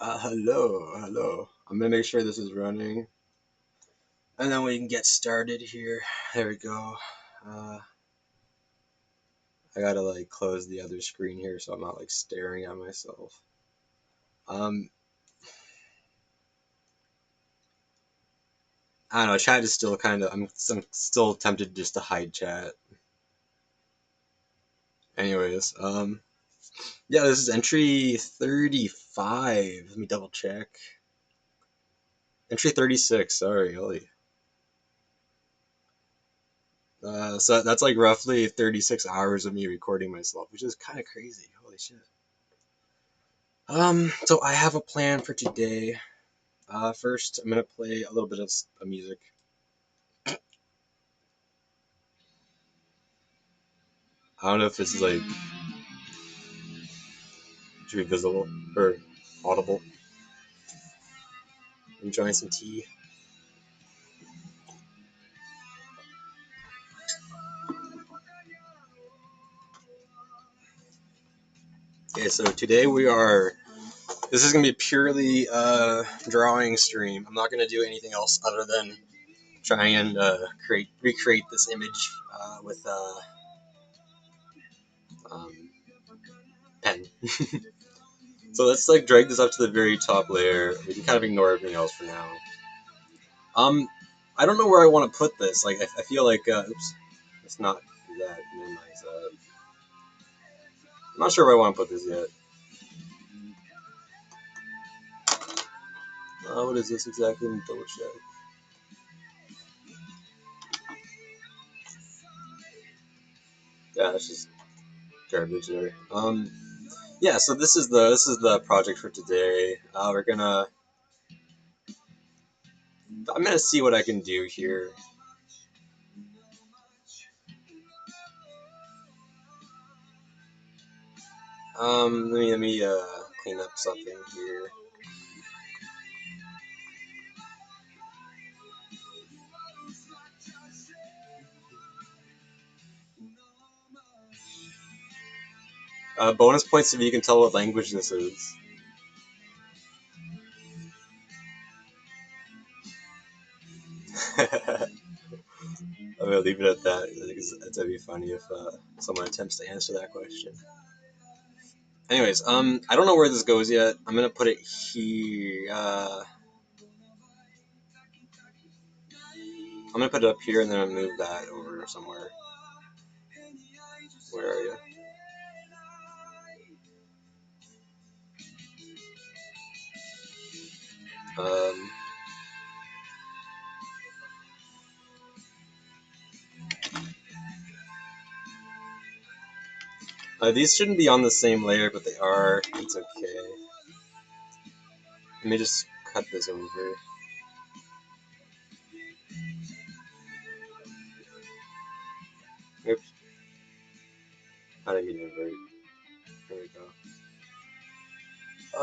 Hello. I'm gonna make sure this is running, and then we can get started here. There we go. Uh, I gotta like close the other screen here so I'm not like staring at myself. Um, I don't know. Chat is still kind of. I'm still tempted just to hide chat. Anyways, yeah, this is entry 35. Let me double check. Entry 36. Sorry, holy. So that's like roughly 36 hours of me recording myself, which is kind of crazy. Holy shit. So I have a plan for today. First, I'm gonna play a little bit of music. I don't know if this is like should be visible or audible. Enjoying some tea. Okay, so today we are. This is gonna be purely drawing stream. I'm not gonna do anything else other than try and recreate this image with um, pen. So let's like drag this up to the very top layer. We can kind of ignore everything else for now. Um, I don't know where I want to put this. Like, I feel like, oops, let's not do that. Minimize that. I'm not sure where I want to put this yet. What is this exactly? Let me double check. Yeah, it's just garbage there. Yeah. So this is the project for today. I'm gonna see what I can do here. Let me clean up something here. Bonus points if you can tell what language this is. I'm gonna leave it at that. I think that'd be funny if someone attempts to answer that question. Anyways, I don't know where this goes yet. I'm gonna put it here. I'm gonna put it up here and then I'll move that over somewhere. Where are you? Um, these shouldn't be on the same layer, but they are. It's okay. Let me just cut this over. Oops. I didn't mean to invert. There we go.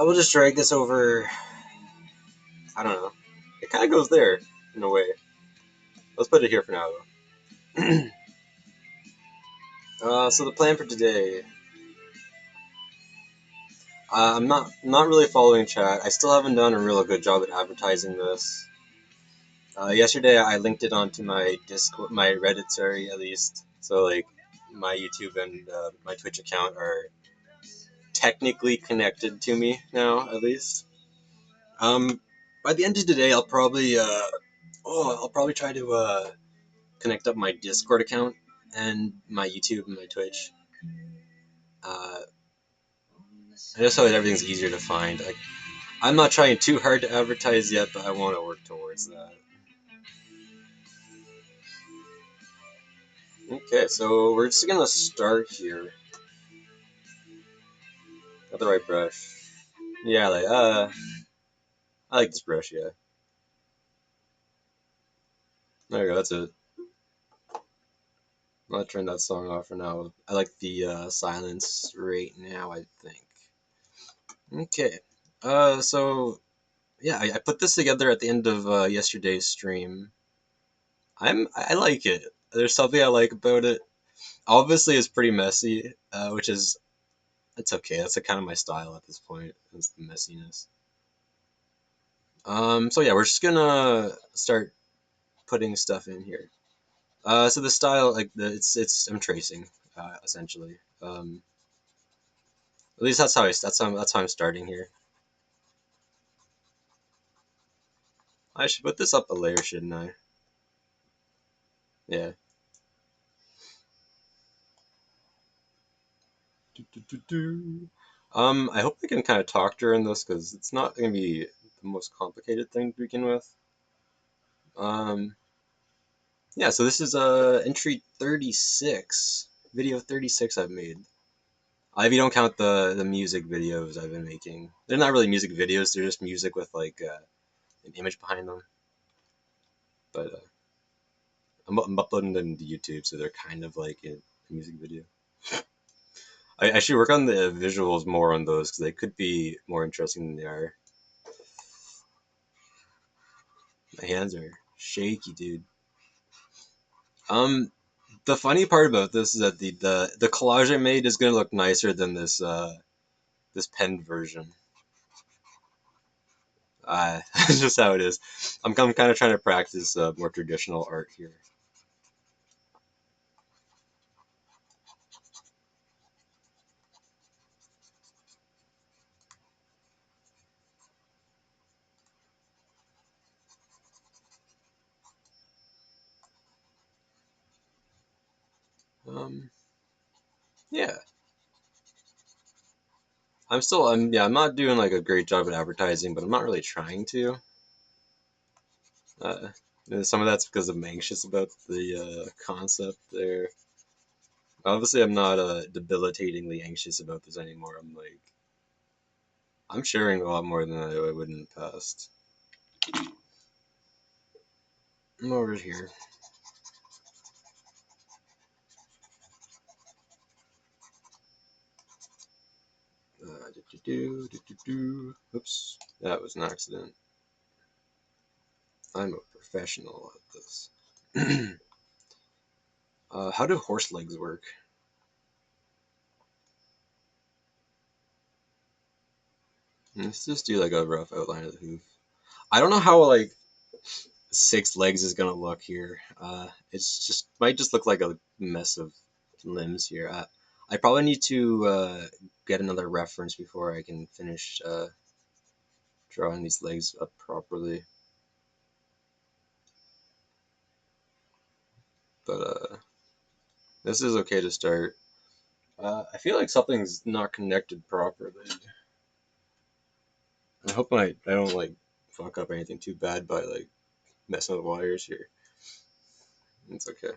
We'll just drag this over. I don't know. It kind of goes there in a way. Let's put it here for now, though. So the plan for today. I'm not really following chat. I still haven't done a real good job at advertising this. Yesterday I linked it onto my Discord, my Reddit, sorry, at least. So like my YouTube and my Twitch account are technically connected to me now, at least. Um, by the end of today, I'll probably try to connect up my Discord account and my YouTube and my Twitch. Uh, just so that everything's easier to find. I'm not trying too hard to advertise yet, but I want to work towards that. Okay, so we're just gonna start here. Got the right brush. Yeah, I like this brush. Yeah, there you go. That's it. I'll turn that song off for now. I like the silence right now, I think. Okay. So yeah, I put this together at the end of yesterday's stream. I like it. There's something I like about it. Obviously, it's pretty messy, which is it's okay. That's kind of my style at this point. It's the messiness. So yeah, we're just gonna start putting stuff in here. So the style, like it's I'm tracing, essentially. At least that's how I'm starting here. I should put this up a layer, shouldn't I? Yeah. Do, do, do, do. I hope I can kind of talk during this because it's not gonna be the most complicated thing to begin with. Um, yeah. So this is entry 36, video 36 I've made. If you don't count the music videos I've been making, they're not really music videos. They're just music with like an image behind them. But I'm uploading them to YouTube, so they're kind of like a music video. I should work on the visuals more on those because they could be more interesting than they are. My hands are shaky, dude. Um, the funny part about this is that the collage I made is gonna look nicer than this penned version. That's just how it is. I'm kind of trying to practice more traditional art here. Um, yeah, I'm not doing like a great job at advertising, but I'm not really trying to. Uh, some of that's because I'm anxious about the concept there. Obviously, I'm not debilitatingly anxious about this anymore. I'm sharing a lot more than I would in the past. I'm over here. Oops, that was an accident. I'm a professional at this. How do horse legs work? Let's just do like a rough outline of the hoof. I don't know how like 6 legs is gonna look here. It's just might just look like a mess of limbs here. I probably need to get another reference before I can finish drawing these legs up properly. But this is okay to start. I feel like something's not connected properly. I hope I don't like fuck up anything too bad by like messing with wires here. It's okay.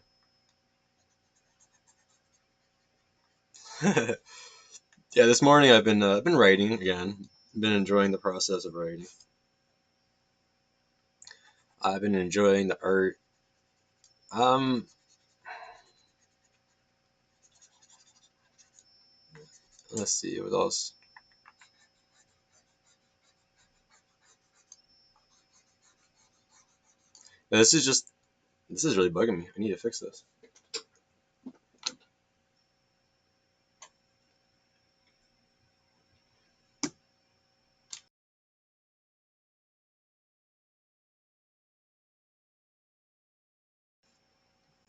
Yeah, this morning I've been writing again. Been enjoying the process of writing. I've been enjoying the art. Um, let's see what else. This is really bugging me. I need to fix this.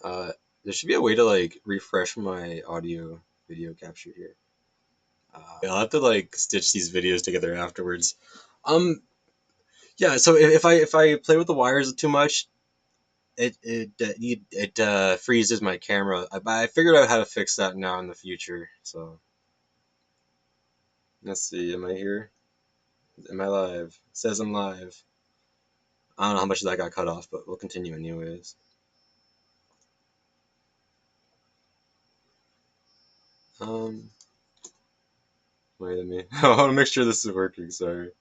Uh, there should be a way to like refresh my audio video capture here. I'll have to like stitch these videos together afterwards. Um, yeah. So if I play with the wires too much, it freezes my camera. I figured out how to fix that now in the future. So let's see. Am I here? Am I live? It says I'm live. I don't know how much of that got cut off, but we'll continue anyways. Um, wait a minute. I want to make sure this is working. Sorry.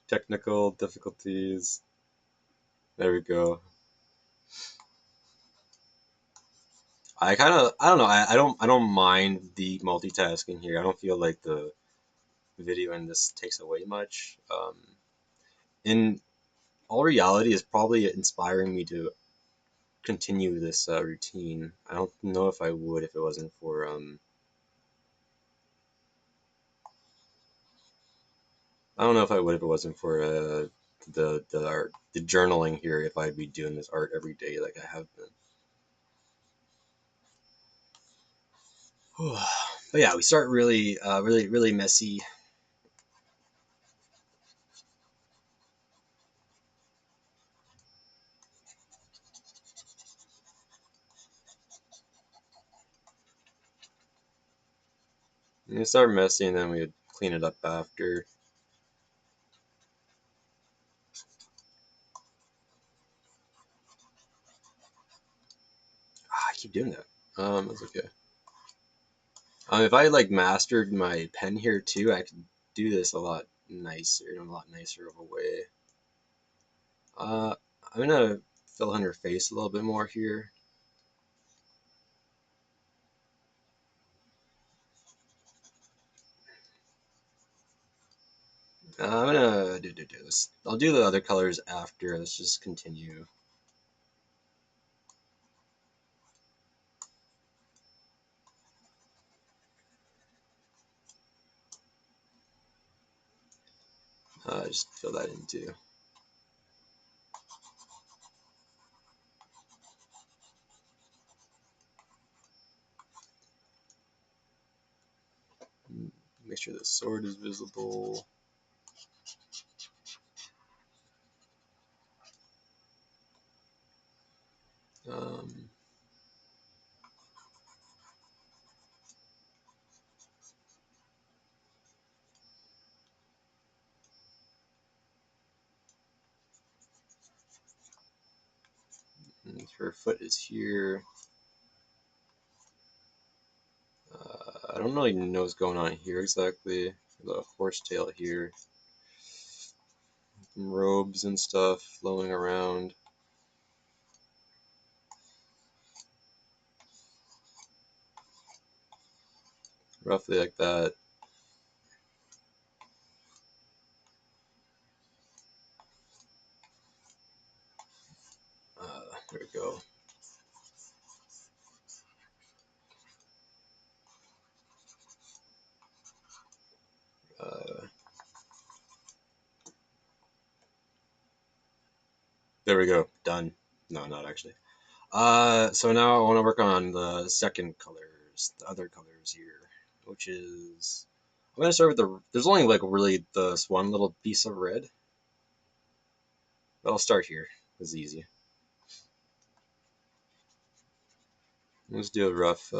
Technical difficulties. There we go. I don't know. I don't mind the multitasking here. I don't feel like the video in this takes away much. In all reality, is probably inspiring me to continue this routine. I don't know if I would if it wasn't for I don't know if I would if it wasn't for the art, the journaling here. If I'd be doing this art every day like I have been. But yeah, we start really messy. We start messy, and then we would clean it up after. I keep doing that. That's okay. If I like mastered my pen here too, I could do this a lot nicer, in a lot nicer of a way. I'm gonna fill in her face a little bit more here. I'm gonna do this. I'll do the other colors after. Let's just continue. Just fill that in too. Make sure the sword is visible. Um, her foot is here. I don't really know what's going on here exactly. The horsetail here. Robes and stuff flowing around. Roughly like that. There we go. Uh, there we go. Done. No, not actually. So now I want to work on the second colors, the other colors here, which is I'm gonna start with the. There's only like really this one little piece of red, but I'll start here. It's easy. Let's do a rough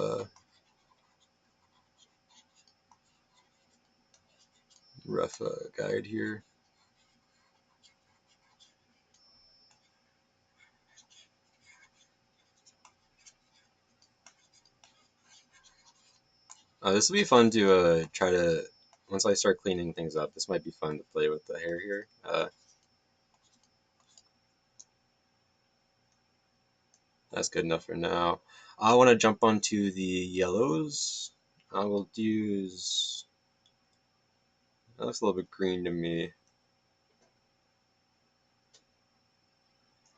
guide here. This will be fun to try to. Once I start cleaning things up, this might be fun to play with the hair here. That's good enough for now. I want to jump onto the yellows. I will use. That looks a little bit green to me.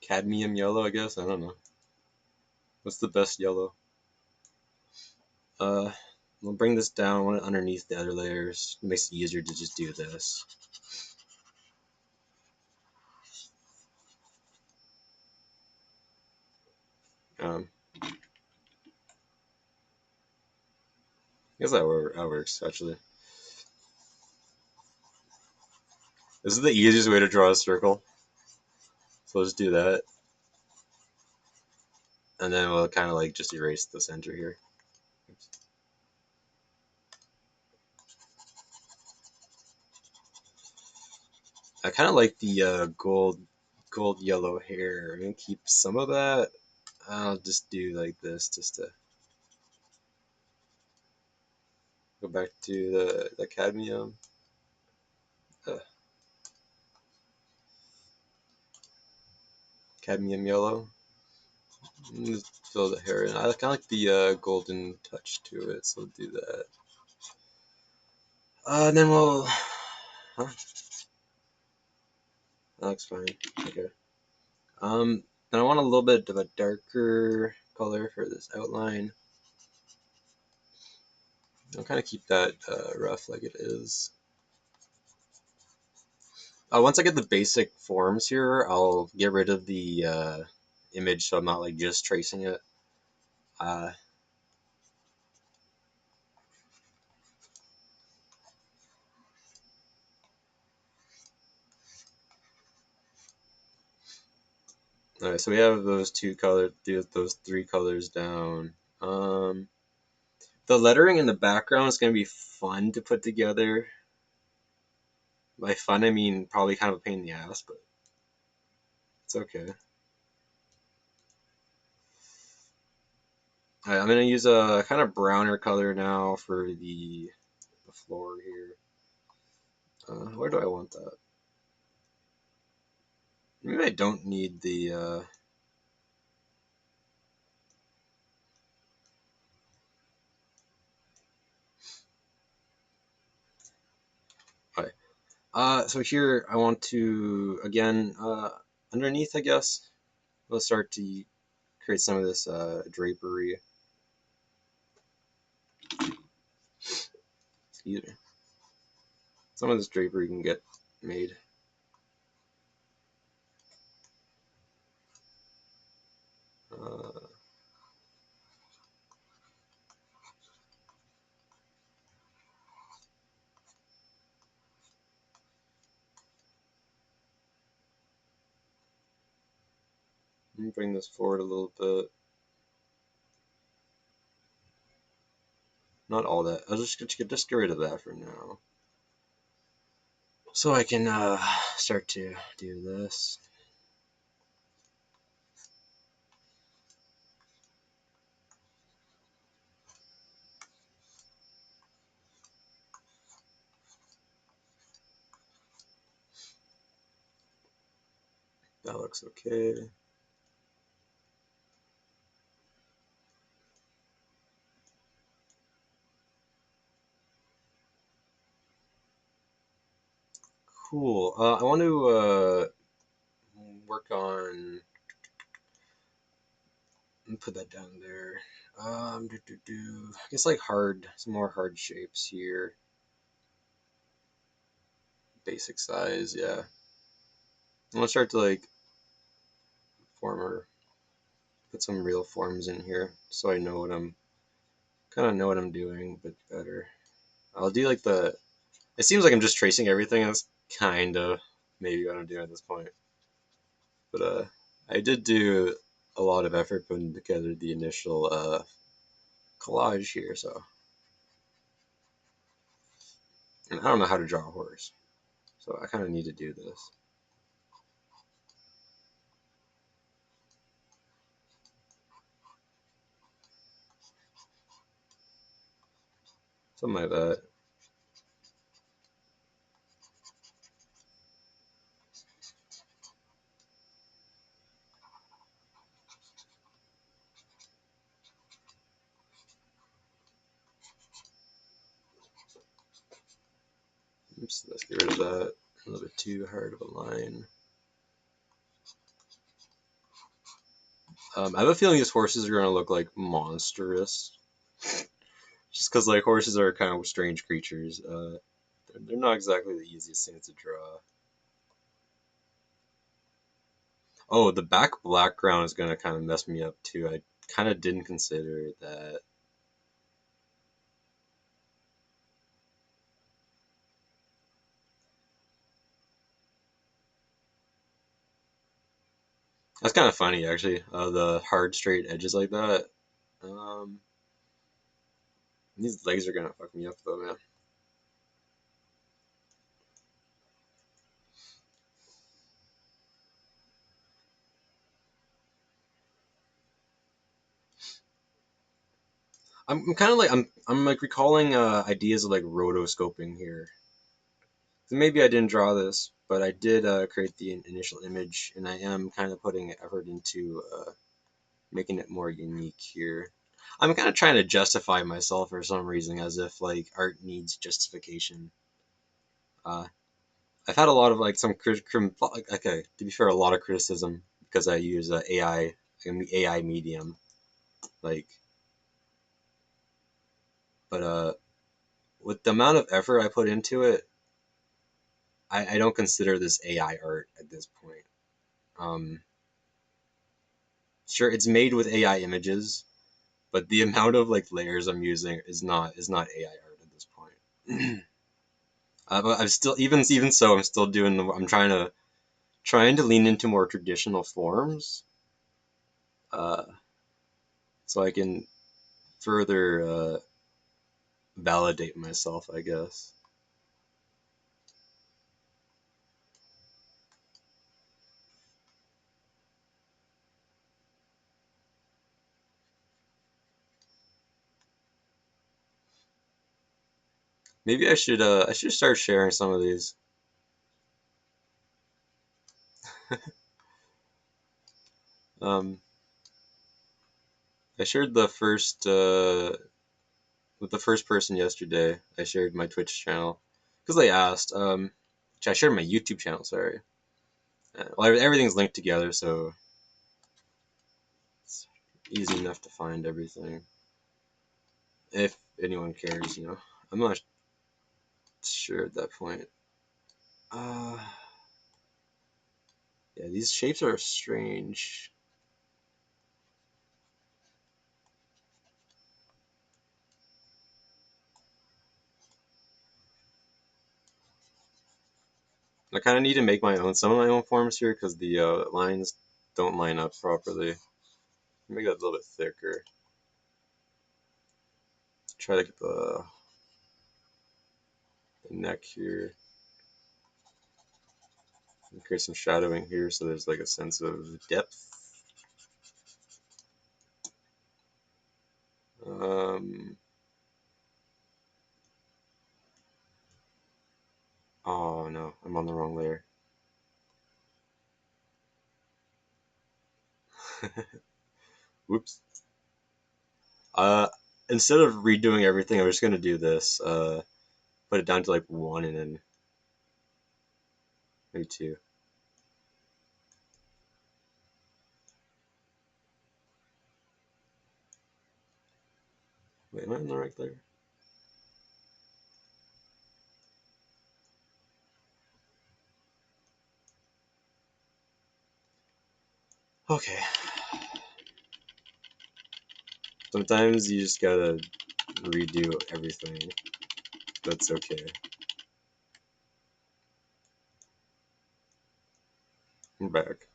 Cadmium yellow, I guess. I don't know. What's the best yellow? We'll bring this down, want it underneath the other layers. It makes it easier to just do this. I guess that works, actually. This is the easiest way to draw a circle. So let's do that. And then we'll kind of like just erase the center here. Oops. I kind of like the gold yellow hair. I'm gonna keep some of that. I'll just do like this just to go back to the cadmium. Uh, Cadmium yellow. Just fill the hair in. I kind of like the golden touch to it, so we'll do that. And then we'll. Huh? That looks fine. Okay. Then I want a little bit of a darker color for this outline. I'll kind of keep that rough like it is. Once I get the basic forms here, I'll get rid of the image so I'm not like just tracing it. Uh, Alright, so we have those two colors, those three colors down. The lettering in the background is going to be fun to put together. By fun, I mean probably kind of a pain in the ass, but it's okay. Alright, I'm going to use a kind of browner color now for the floor here. Where do I want that? Maybe I don't need the... okay. So here I want to, again, underneath, I guess, we'll start to create some of this drapery. Excuse me. Some of this drapery can get made. Uh, Let me bring this forward a little bit. Not all that. I'll just get rid of that for now. So I can start to do this. That looks okay. Cool. I want to work on. Let me put that down there. I guess like some more hard shapes here. Basic size, yeah. I'm gonna start to like form or put some real forms in here, so I know what I'm kind of know what I'm doing a bit better. I'll do like the. It seems like I'm just tracing everything. That's kind of maybe what I'm doing at this point. But I did do a lot of effort putting together the initial collage here, so and I don't know how to draw a horse, so I kind of need to do this. Something like that. Oops, let's get rid of that. A little bit too hard of a line. I have a feeling these horses are gonna look like monstrous, just because like horses are kind of strange creatures. They're not exactly the easiest things to draw. Oh, the background is gonna kind of mess me up too. I kind of didn't consider that. That's kind of funny actually. The hard straight edges like that. Um, these legs are gonna fuck me up though, man. I'm kind of like I'm like recalling ideas of like rotoscoping here. Maybe I didn't draw this, but I did create the initial image, and I am kind of putting effort into making it more unique here. I'm kind of trying to justify myself for some reason, as if like art needs justification. Uh, I've had a lot of like okay, to be fair, a lot of criticism because I use an AI medium, like, but with the amount of effort I put into it, I don't consider this AI art at this point. Um, sure, it's made with AI images, but the amount of like layers I'm using is not AI art at this point. But I'm still even so I'm still I'm trying to lean into more traditional forms, uh, so I can further validate myself, I guess. Maybe I should start sharing some of these. Um, I shared the first with the first person yesterday. I shared my Twitch channel because they asked. I shared my YouTube channel. Sorry. Well, everything's linked together, so it's easy enough to find everything. If anyone cares. I'm not sure at that point. Uh, yeah, these shapes are strange. I kind of need to make some of my own forms here because the lines don't line up properly. Make that a little bit thicker. Try to get the neck here. And create some shadowing here so there's like a sense of depth. Um, oh no, I'm on the wrong layer. Whoops. Uh, Instead of redoing everything, I'm just gonna do this. Put it down to like one and then maybe two. Wait, am I on the right layer? Okay. Sometimes you just gotta redo everything. That's okay. I'm back.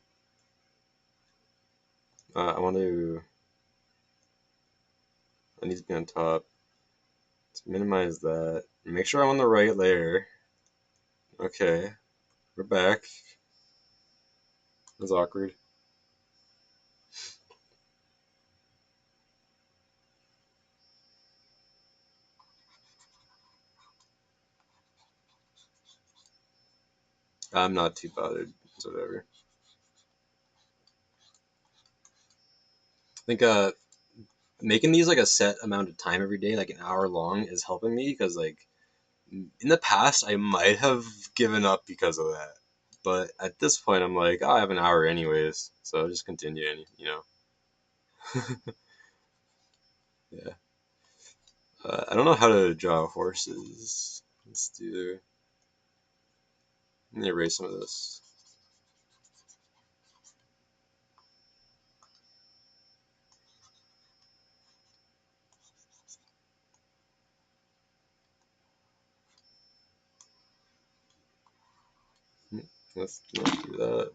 I need to be on top. Let's minimize that. Make sure I'm on the right layer. Okay, we're back. That's awkward. I'm not too bothered. It's whatever. I think making these like a set amount of time every day, like an hour long, is helping me because like in the past I might have given up because of that. But at this point, I'm like, oh, I have an hour anyways, so I'll just continue. Yeah. I don't know how to draw horses. Let me erase some of this. Let's not do that.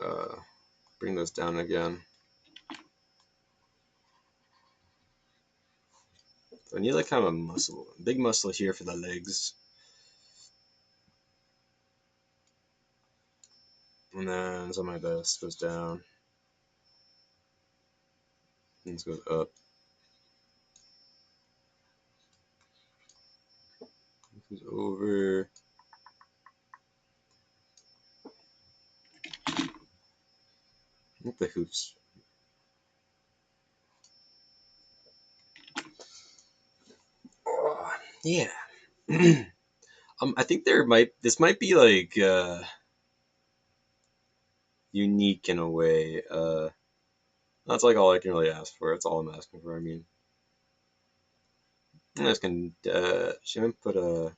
Uh, Bring this down again. So I need like kind of a big muscle here for the legs. And then some of this goes down. And this goes up. This goes over. With the hoops. Oh, yeah. I think this might be like unique in a way. That's like all I can really ask for. That's all I'm asking for. I mean, I just can should I put a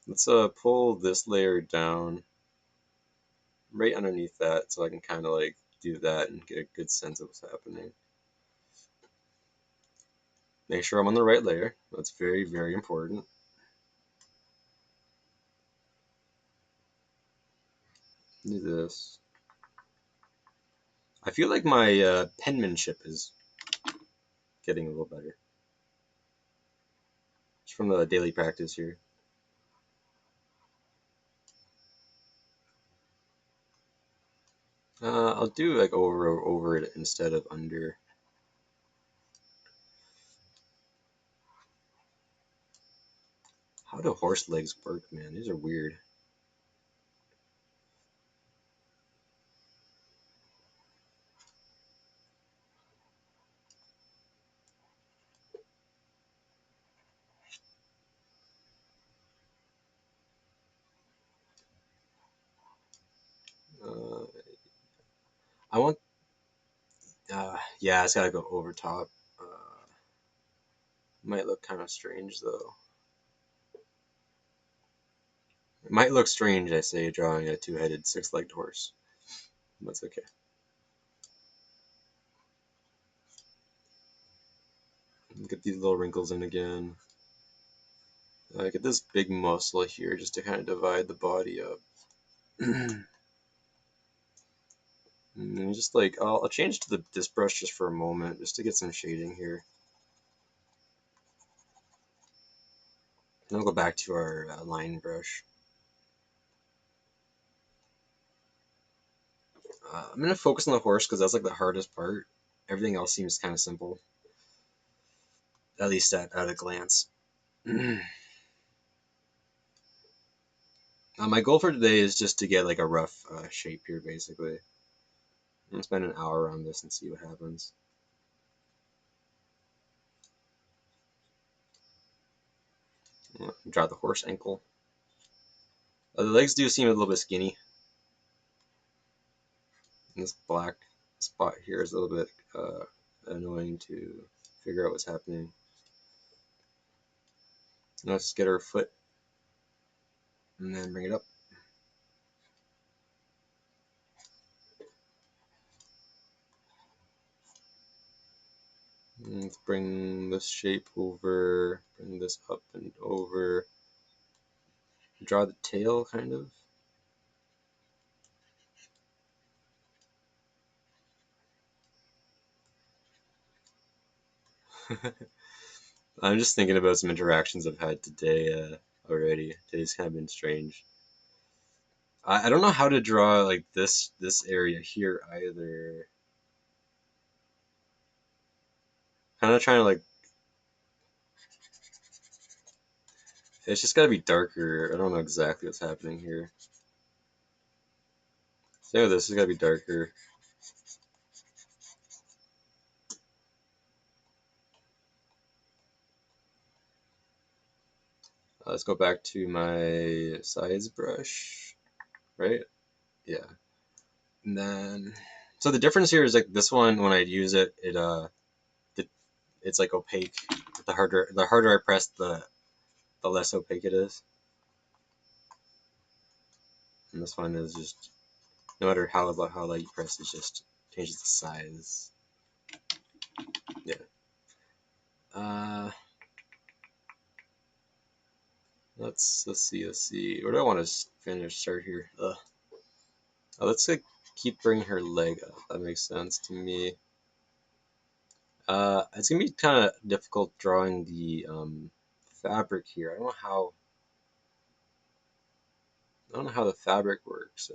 let's pull this layer down right underneath that so I can kind of like do that and get a good sense of what's happening. Make sure I'm on the right layer. That's very, very important. Do this. I feel like my penmanship is getting a little better. It's from the daily practice here. I'll do like over it instead of under. How do horse legs work, man? These are weird. Uh, I want. Yeah, it's gotta go over top. Might look kind of strange though. It might look strange, I say, drawing a two-headed, six-legged horse. That's okay. Get these little wrinkles in again. Get this big muscle here just to kind of divide the body up. And just like, I'll change to this brush just for a moment, just to get some shading here. And I'll go back to our line brush. I'm going to focus on the horse because that's like the hardest part. Everything else seems kind of simple, at least at a glance. My goal for today is just to get like a rough shape here, basically. I'm going to spend an hour on this and see what happens. Draw the horse ankle. The legs do seem a little bit skinny. And this black spot here is a little bit annoying to figure out what's happening. Let's get her foot and then bring it up. And let's bring this shape over, bring this up and over. Draw the tail, kind of. I'm just thinking about some interactions I've had today already. Today's kind of been strange. I don't know how to draw like this area here either. Kind of trying to like. It's just got to be darker. I don't know exactly what's happening here. So this has got to be darker. Let's go back to my size brush, right? Yeah. And then, so the difference here is like this one, when I use it, it's like opaque. The harder I press, the less opaque it is. And this one is just, no matter how light you press, it just changes the size. Yeah. Let's see. Where do I want to start here? Let's like keep bringing her leg up. That makes sense to me. It's gonna be kind of difficult drawing the fabric here. I don't know how the fabric works.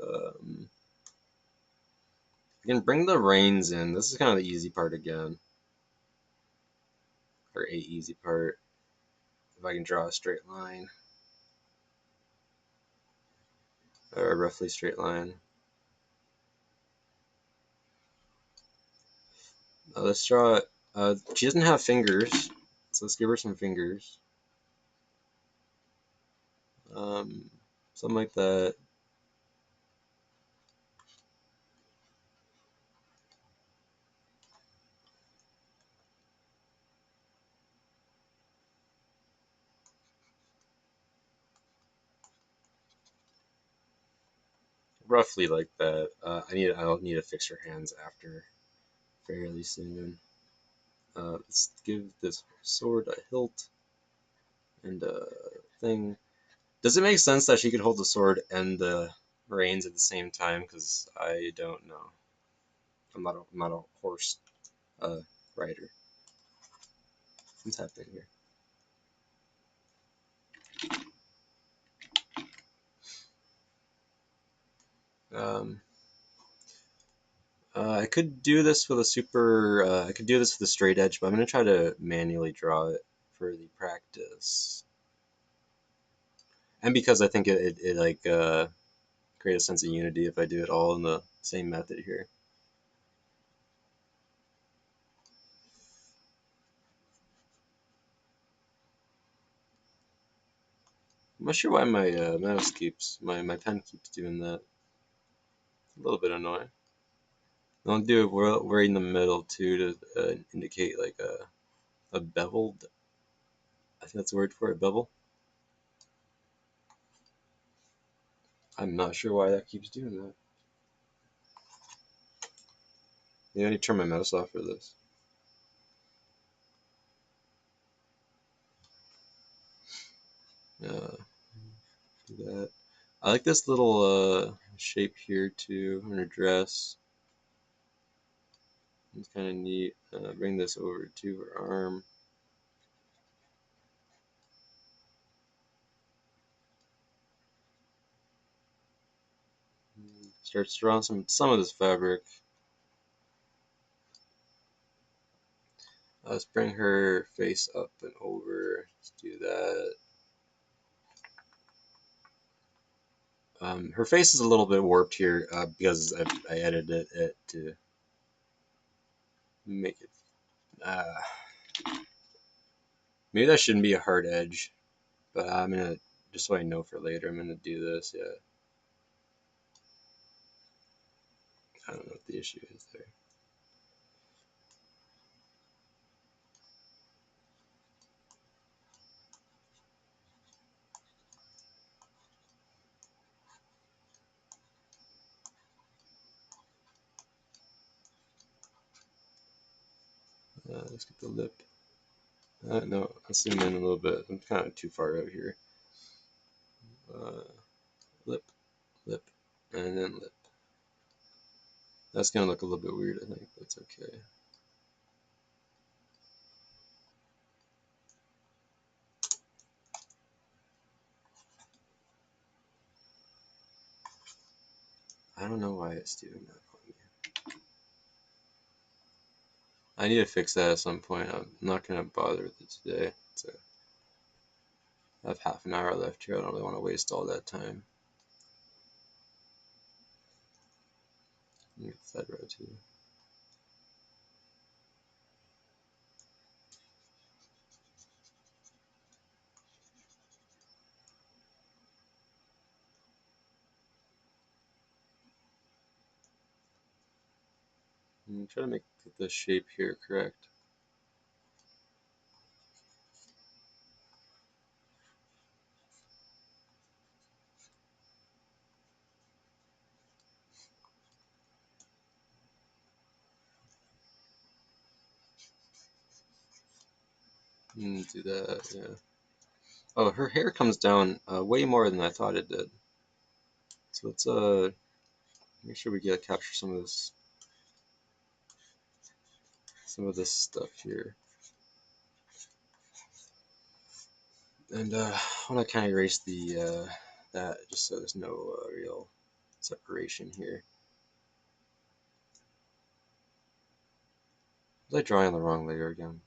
I can bring the reins in. This is kind of the easy part again, or a easy part. If I can draw a straight line, or a roughly straight line. Let's draw. She doesn't have fingers, so let's give her some fingers. Something like that. roughly like that. I'll need to fix her hands after fairly soon. Let's give this sword a hilt and a thing. Does it make sense that she could hold the sword and the reins at the same time? Because I don't know. I'm not a horse rider. What's happening here? Um, I could do this with a super. I could do this with a straight edge, but I'm gonna try to manually draw it for the practice. And because I think it like create a sense of unity if I do it all in the same method here. I'm not sure why my my pen keeps doing that. It's a little bit annoying. I'll do it right in the middle too to indicate like a beveled. I think that's the word for it, bevel. I'm not sure why that keeps doing that. Maybe I need to turn my mouse off for this. Uh, do that. I like this little shape here too on her dress. It's kind of neat. Bring this over to her arm. Start drawing some of this fabric. Let's bring her face up and over. Let's do that. Her face is a little bit warped here because I edited it to make it. Maybe that shouldn't be a hard edge, but I'm gonna just so I know for later. I'm gonna do this. Yeah, I don't know what the issue is there. Let's get the lip. No, I'll zoom in a little bit. I'm kind of too far out here. Lip, lip, and then lip. That's gonna look a little bit weird, I think. That's okay. I don't know why it's doing that on me. I need to fix that at some point. I'm not gonna bother with it today. So I have half an hour left here. I don't really want to waste all that time. Get that right too. Try to make the shape here correct. Do that, yeah. Oh, her hair comes down way more than I thought it did. So let's make sure we get capture some of this stuff here. And I want to kind of erase the that just so there's no real separation here. Was I drawing on the wrong layer again?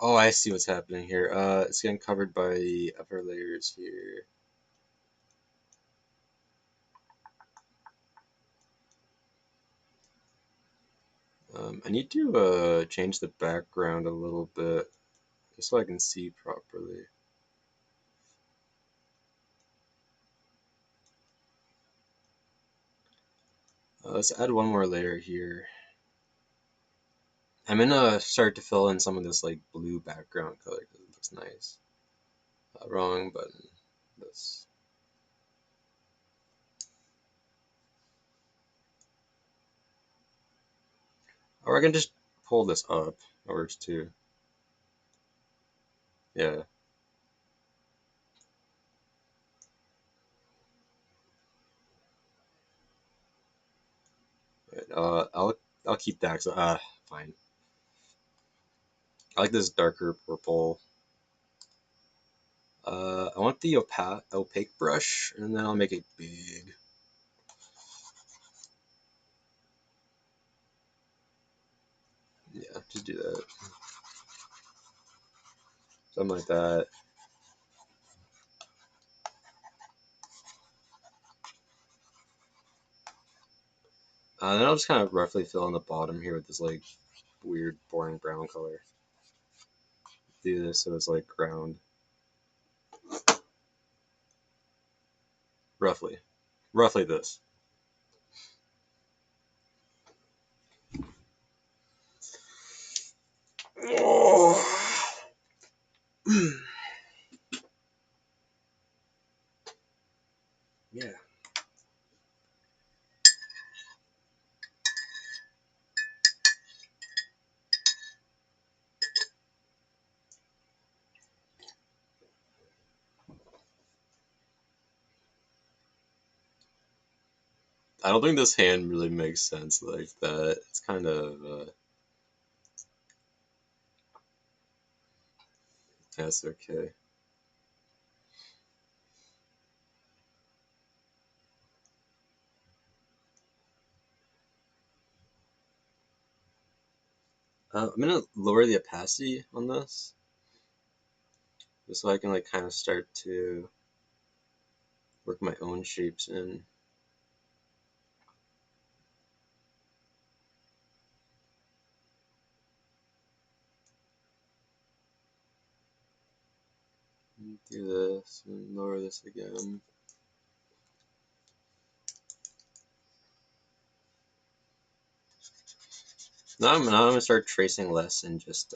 Oh, I see what's happening here. It's getting covered by the upper layers here. I need to change the background a little bit just so I can see properly. Let's add one more layer here. I'm gonna start to fill in some of this like blue background color because it looks nice. Wrong button. This. Or I can just pull this up. That works too. Yeah. Right, I'll keep that. So, fine. I like this darker purple. I want the opaque brush, and then I'll make it big. Yeah, just do that. Something like that. Then I'll just kind of roughly fill in the bottom here with this like weird, boring brown color. Do this so it's like ground. Roughly. Roughly this. Yeah. I don't think this hand really makes sense like that. It's kind of, that's okay. I'm gonna lower the opacity on this, just so I can like kind of start to work my own shapes in. Do this and lower this again. Now I'm gonna start tracing less and just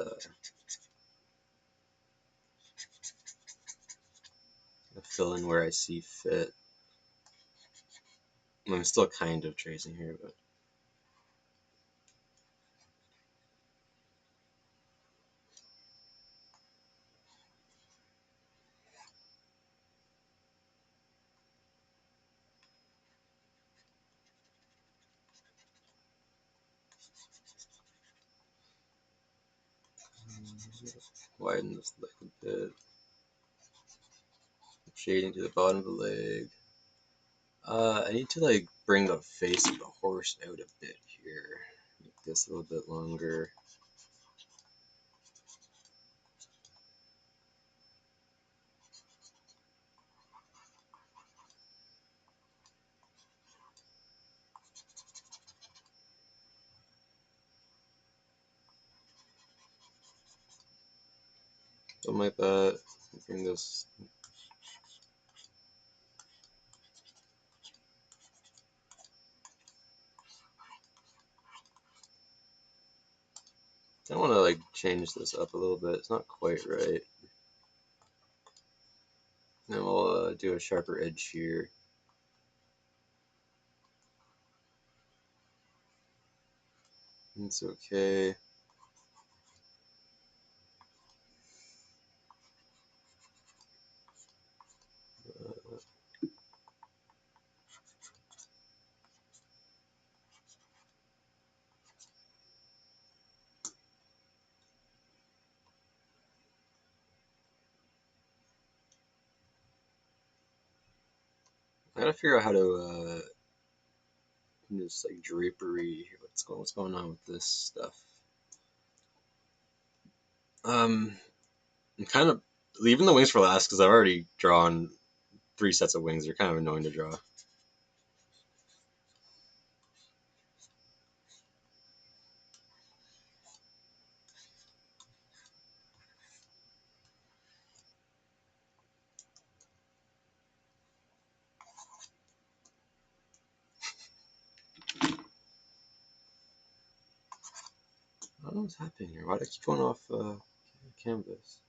fill in where I see fit. I'm still kind of tracing here, but widen this leg a bit. Shading to the bottom of the leg. I need to like bring the face of the horse out a bit here. Make this a little bit longer. Something like that. Bring this. I want to like change this up a little bit. It's not quite right. Then we'll do a sharper edge here. It's okay. I gotta figure out how to this like drapery. What's going on with this stuff? I'm kind of leaving the wings for last because I've already drawn 3 sets of wings. They're kind of annoying to draw. I don't know what's happening here. Why do I keep going off canvas?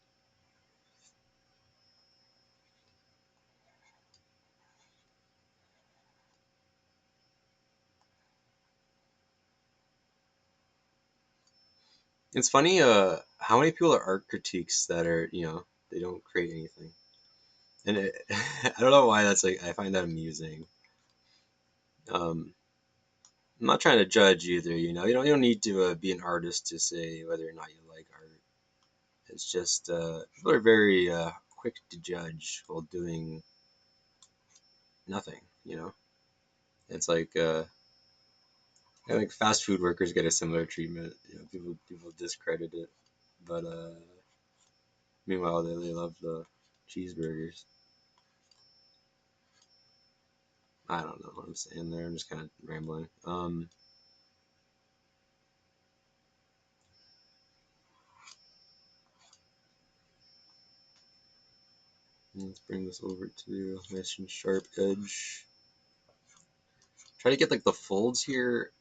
It's funny how many people are art critiques that are, they don't create anything. And I don't know why that's like, I find that amusing. I'm not trying to judge either, you don't need to be an artist to say whether or not you like art. It's just people are very quick to judge while doing nothing. It's like I think fast food workers get a similar treatment. People discredit it, but meanwhile they love the cheeseburgers. I don't know what I'm saying there. I'm just kind of rambling. Let's bring this over to nice and sharp edge. Try to get like the folds here.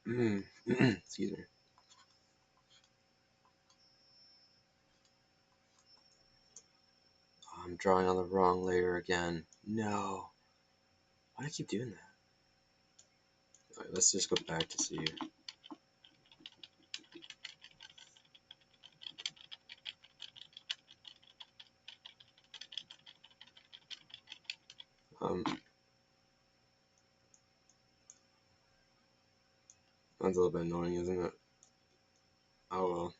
Excuse me. Oh, I'm drawing on the wrong layer again. No. Why do I keep doing that? All right, let's just go back to see. That's a little bit annoying, isn't it? Oh well.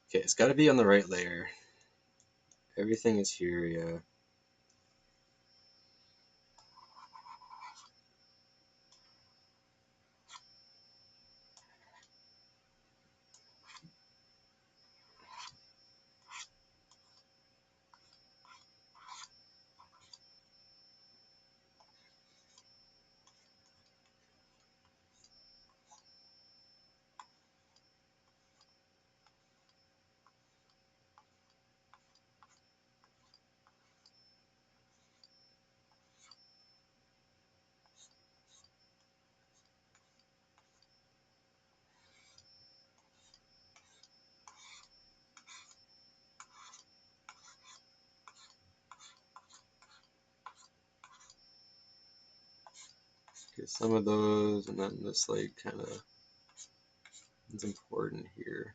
Okay, it's got to be on the right layer. Everything is here, yeah. Get some of those, and then this like kind of it's important here.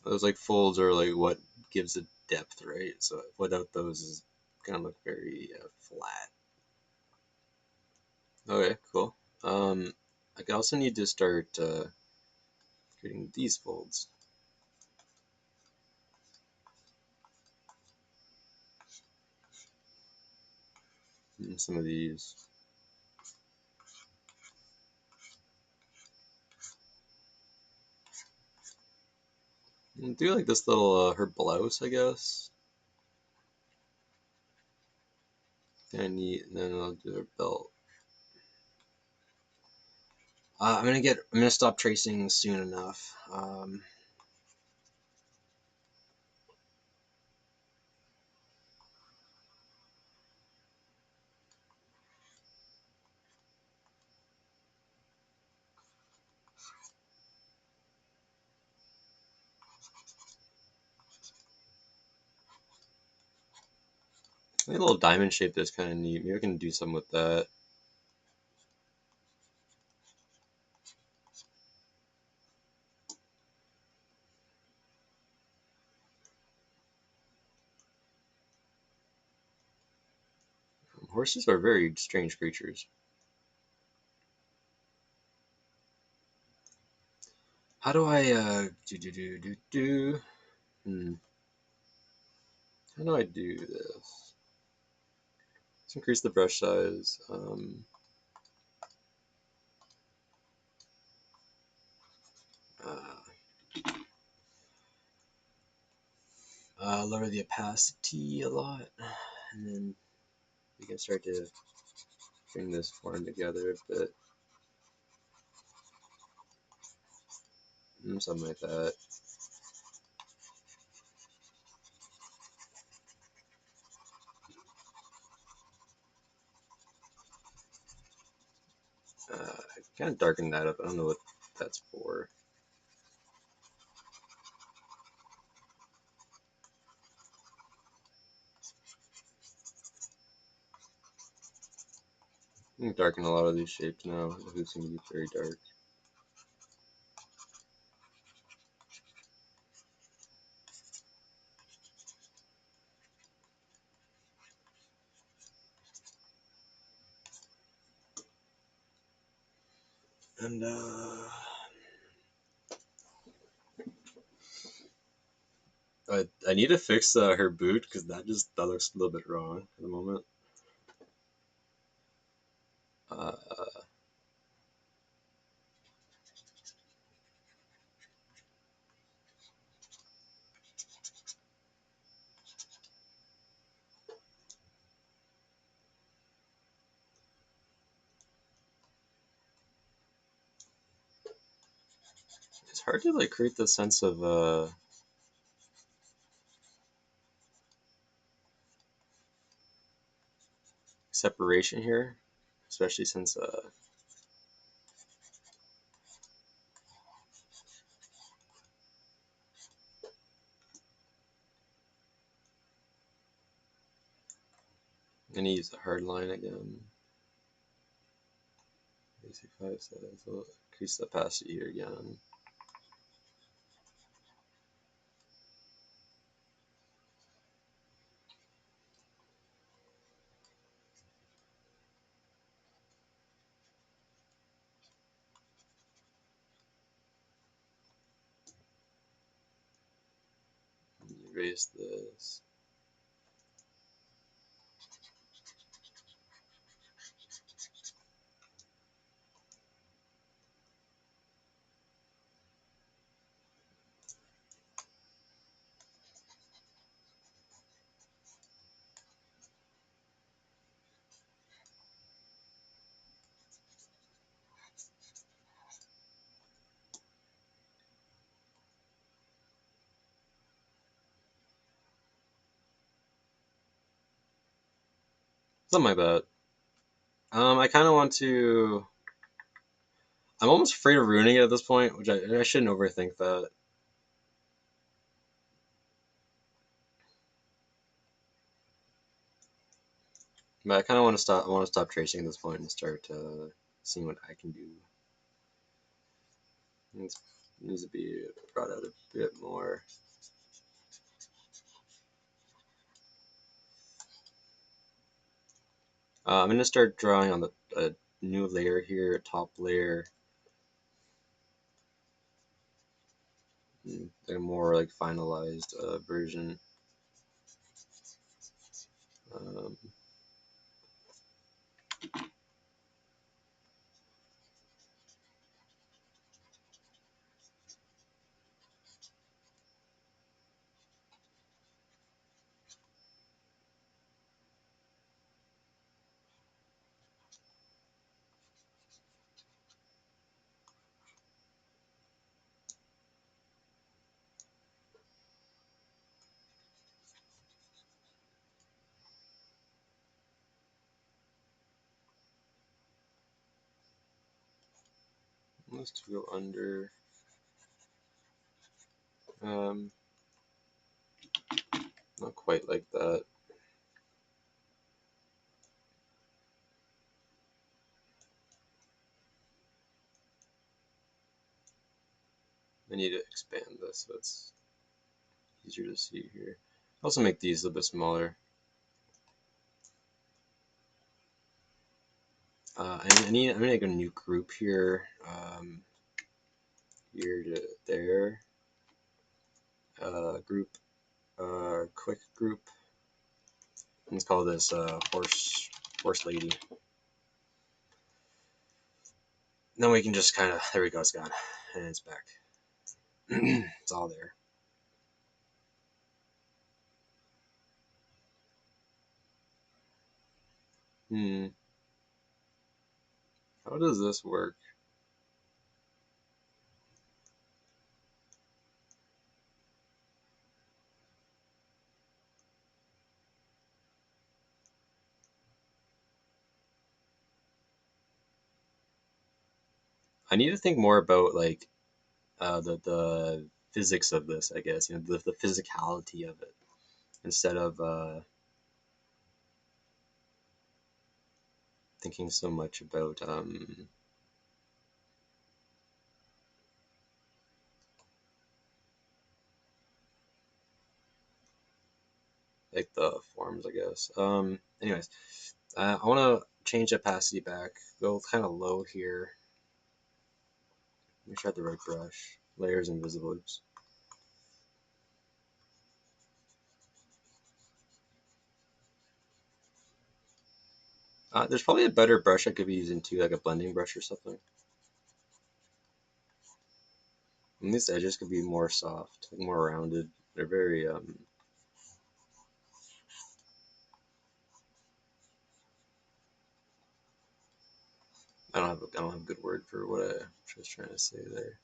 Those like folds are like what gives it depth, right? So without those, is gonna look very flat. Okay, cool. I could also need to start creating these folds. And some of these. And do like this little her blouse, I guess. Kind of neat, and then I'll do her belt. I'm gonna stop tracing soon enough. A little diamond shape that's kind of neat. Maybe I can do something with that. Horses are very strange creatures. How do I Hmm. How do I do this? Let's increase the brush size. Lower the opacity a lot, and then we can start to bring this form together a bit. Something like that. Kind of darken that up. I don't know what that's for. I can darken a lot of these shapes now. The hoop's gonna be very dark. And I need to fix her boot because that looks a little bit wrong at the moment. Uh, it's hard to like create the sense of separation here, especially since I'm gonna use the hard line again. Basic 5 says we'll increase the opacity here again. Erase this. Something like that. I kind of want to. I'm almost afraid of ruining it at this point, which I shouldn't overthink that. But I kind of want to stop. I want to stop tracing at this point and start seeing what I can do. It needs to be brought out a bit more. I'm gonna start drawing on a new layer here, top layer, a more like finalized version. Um, let's go under. Not quite like that. I need to expand this so it's easier to see here. Also make these a little bit smaller. I'm gonna make a new group here. Here to there. Group. Quick group. Let's call this horse lady. Then we can just kind of, there we go, it's gone, and it's back. It's all there. Hmm. How does this work? I need to think more about like the physics of this, I guess, you know, the physicality of it instead of thinking so much about like the forms, I guess. Anyways, I want to change opacity back, go kind of low here. Make sure I have the right brush. Layers invisible. Oops. There's probably a better brush I could be using too, like a blending brush or something. And these edges could be more soft, like more rounded. They're very I don't have a good word for what I was trying to say there.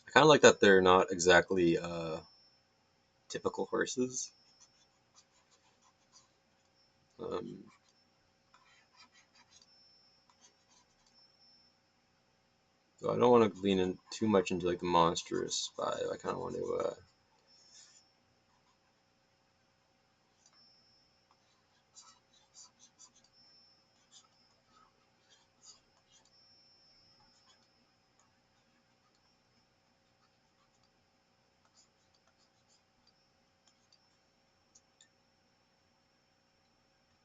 I kind of like that they're not exactly typical horses. Um, so I don't want to lean in too much into like the monstrous vibe. I kind of want to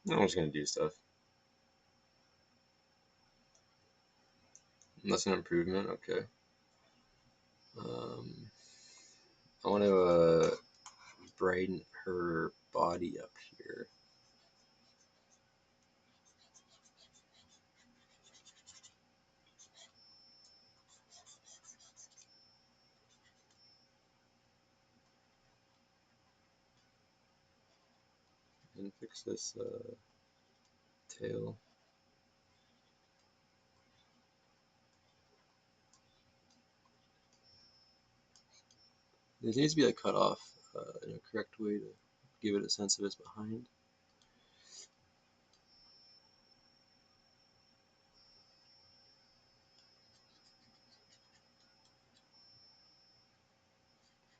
I'm just gonna do stuff. That's an improvement. Okay. Um, I want to brighten her body up here. And fix this tail. It needs to be like cut off in a correct way to give it a sense of its behind.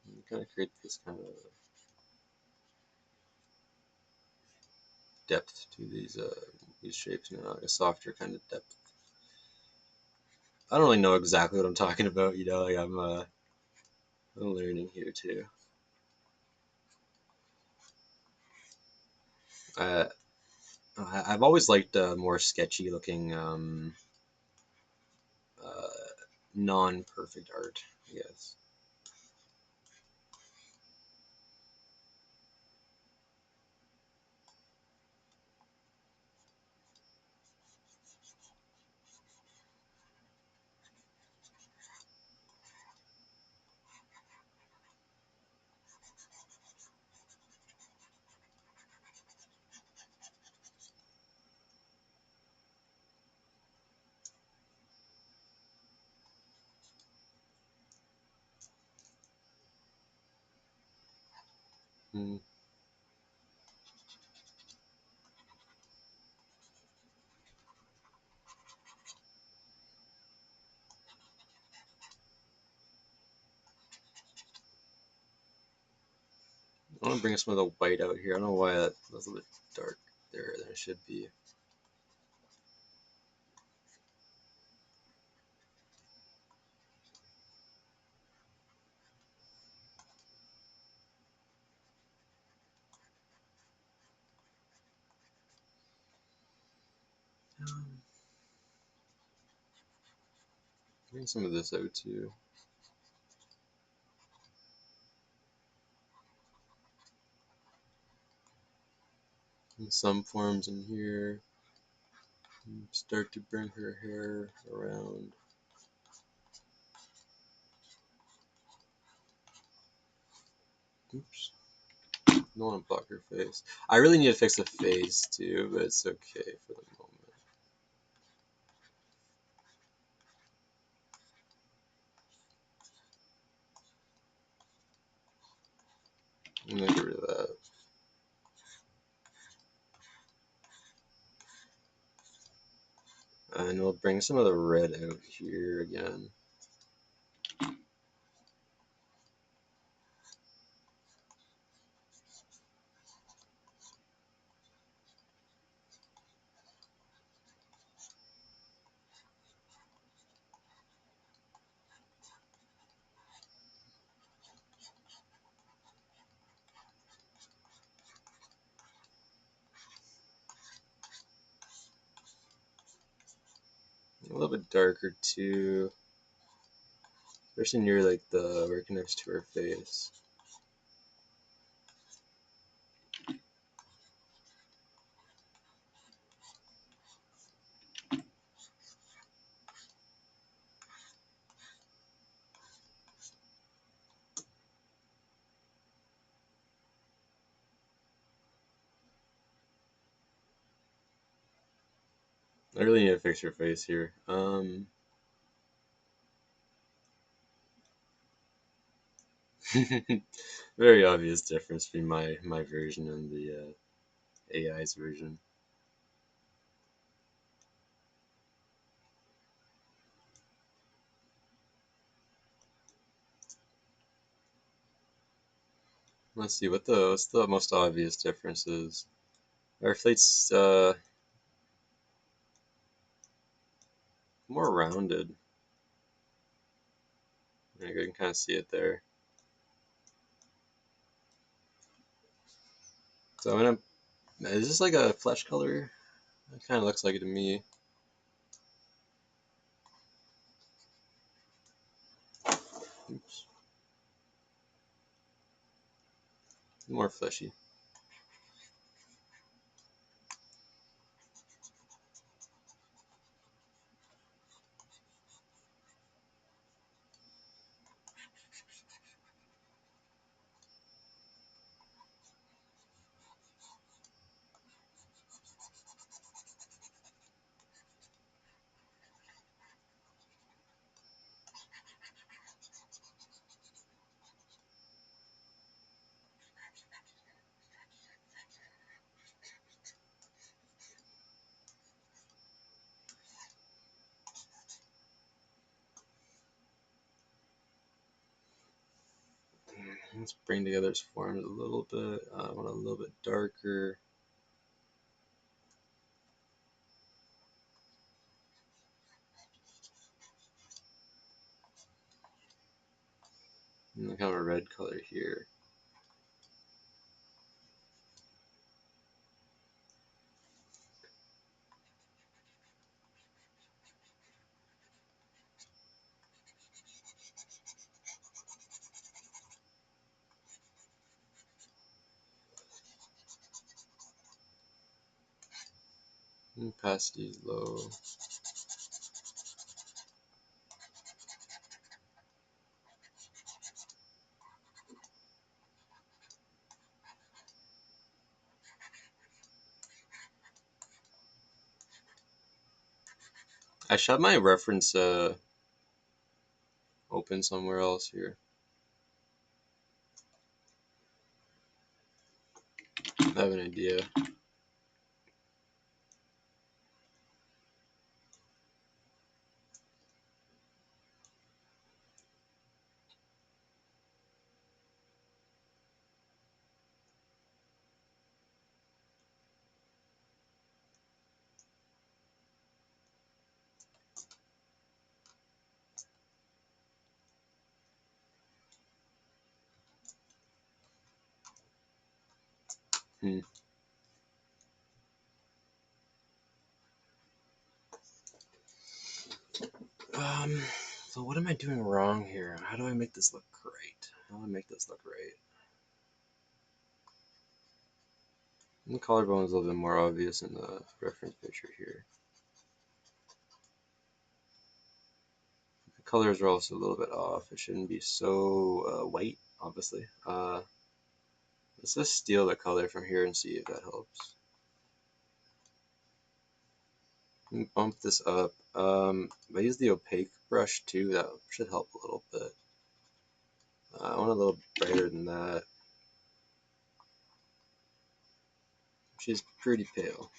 And kind of create this kind of depth to these shapes, you know, like a softer kind of depth. I don't really know exactly what I'm talking about, you know, like I'm learning here too. Uh, I've always liked more sketchy looking, uh, non-perfect art, I guess. Hmm. I want to bring some of the white out here. I don't know why that was a little bit dark there than it should be. Um, Bring some of this out too. And some forms in here. And start to bring her hair around. Oops. No one block her face. I really need to fix the face too, but it's okay for the moment. I'm gonna get rid of that. And we'll bring some of the red out here again. A little bit darker too, especially near like where it connects to her face. I really need to fix her face here. Very obvious difference between my version and the AI's version. Let's see what's the most obvious difference is. Our flate's more rounded. You can kind of see it there. So I'm gonna. Is this like a flesh color? It kind of looks like it to me. Oops. More fleshy. Let's bring together its forms a little bit. I want a little bit darker. And kind of a red color here. Opacity low. I should have my reference open somewhere else here. I have an idea. Hmm. So what am I doing wrong here? How do I make this look right? How do I make this look right? And the collarbone is a little bit more obvious in the reference picture here. The colors are also a little bit off. It shouldn't be so white, obviously. Let's just steal the color from here and see if that helps. Bump this up. If I use the opaque brush too, that should help a little bit. I want a little brighter than that. She's pretty pale.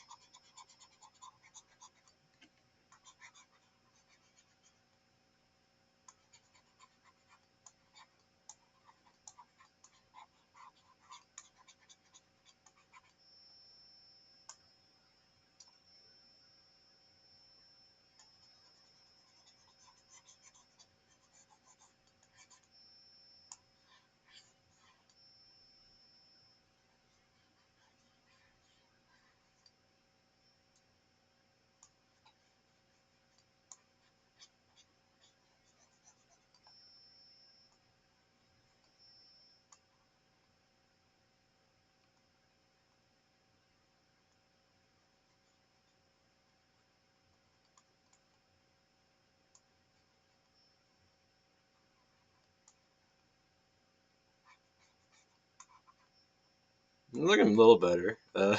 I'm looking a little better.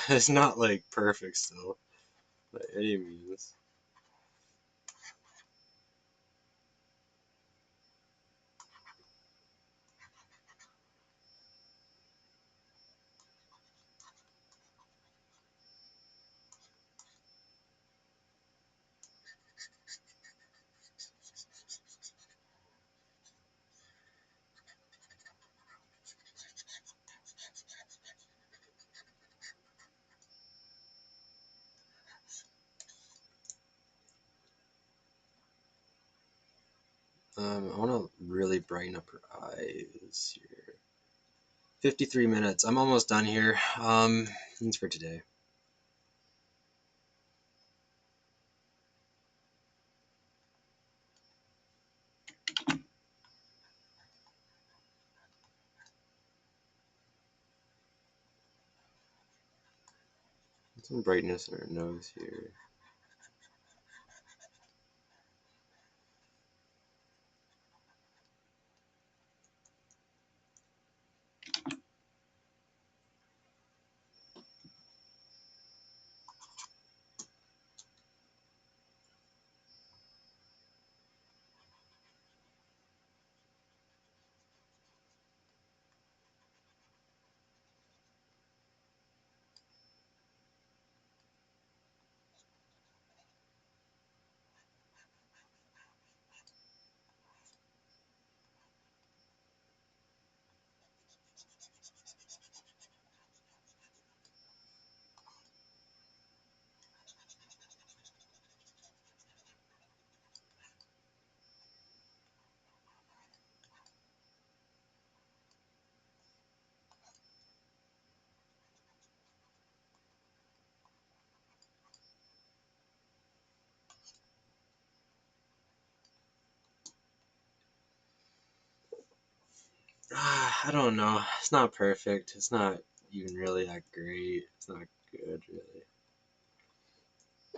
It's not like perfect still, by any means. I want to really brighten up her eyes here. 53 minutes. I'm almost done here. That's for today. Some brightness in her nose here. I don't know. It's not perfect. It's not even really that great. It's not good, really.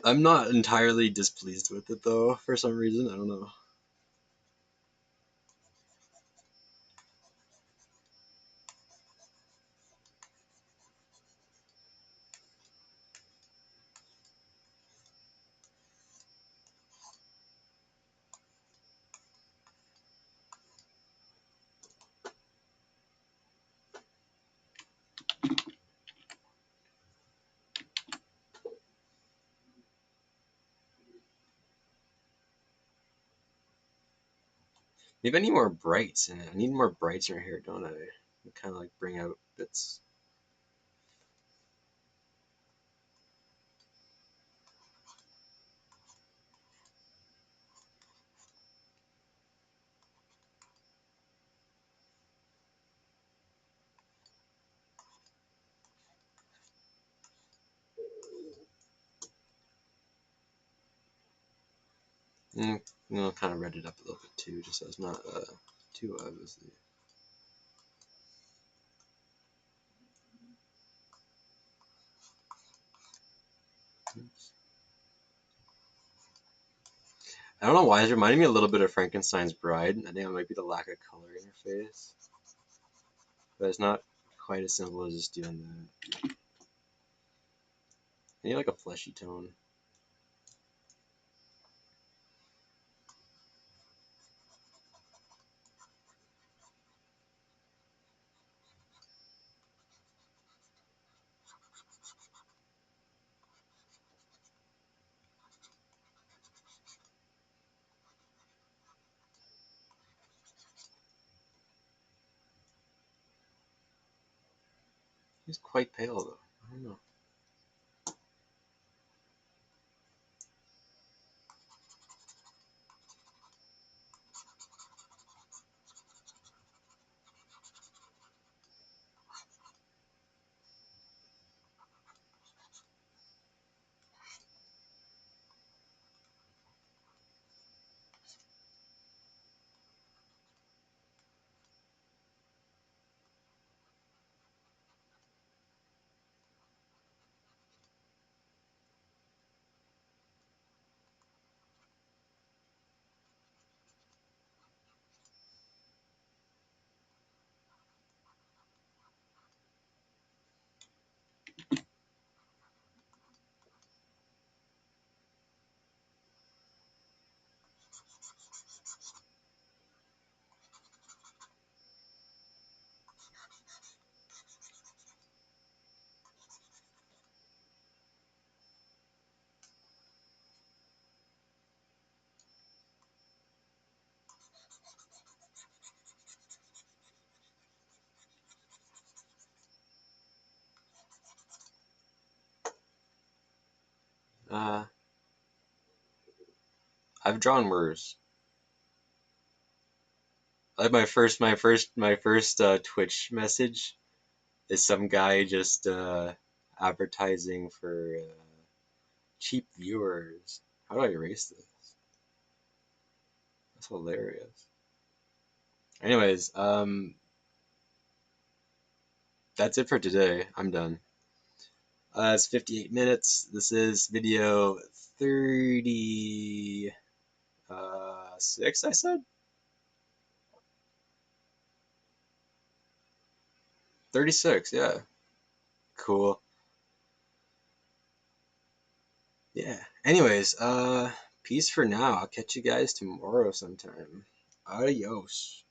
I'm not entirely displeased with it, though, for some reason. I don't know. Maybe I need more brights in it. I need more brights in her hair, don't I? Kind of like bring out bits. Kind of red it up a little bit too, just so it's not too obviously. Oops. I don't know why it's reminding me a little bit of Frankenstein's Bride. I think it might be the lack of color in her face, but it's not quite as simple as just doing that. I need like a fleshy tone. He's quite pale though. I don't know. Uh, I've drawn worse. Like my first Twitch message is some guy just advertising for cheap viewers. How do I erase this? That's hilarious. Anyways, that's it for today. I'm done. It's 58 minutes. This is video 36, I said? 36, yeah. Cool. Yeah. Anyways, peace for now. I'll catch you guys tomorrow sometime. Adios.